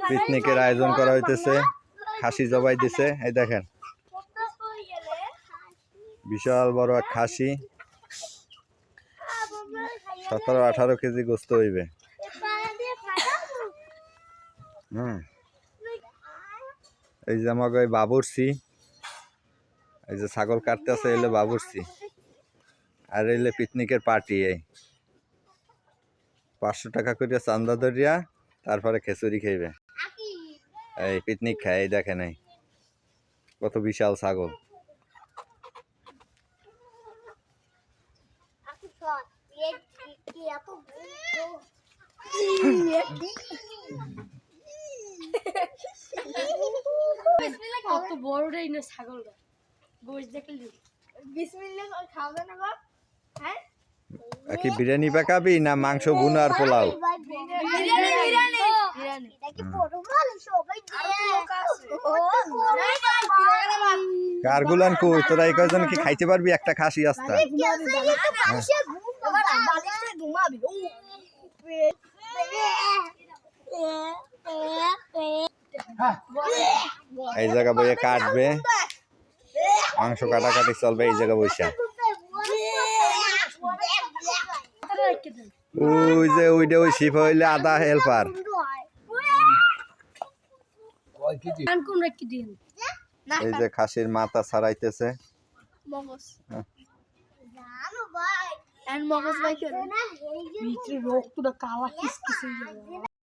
পিকনিকের আয়োজন করা হইতেছে, খাসি জবাই দিছে। এই দেখেন বিশাল বড় এক খাসি, 17-18 কেজি গোস্ত হইবে। এই যে আমাকে বাবুর্চি, এই যে ছাগল কাটতে আছে, এলে বাবুর্চি, আর এলে পিকনিকের পার্টি। এই 500 টাকা করে চান্দা ধরিয়া তারপরে খিচুড়ি খাইবে। এই পিকনিক খায়। এই দেখেন এই কত বিশাল ছাগল। কত বড়টাই না ছাগলটা, গোশ দেখলি বিসমিল্লাহ খাওয়া না গো। হ্যাঁ কি বিরিয়ানি পাকাবি না মাংস ভুনা আর পোলাও? কারগুলান কই তোরা এই কয়জন কি খাইতে পারবি একটা খাসি আস্তা? এই জায়গা বইয়ে কাটবে, মাংস কাটাকাটি চলবে এই জায়গা বইসা। ওই যে ওইটা ওই শিপ হইলে আদা হেল্পার। এই যে খাসির মাথা ছাড়াইতেছে। মগজ ভাই রক্তটা কালা কিস কিস।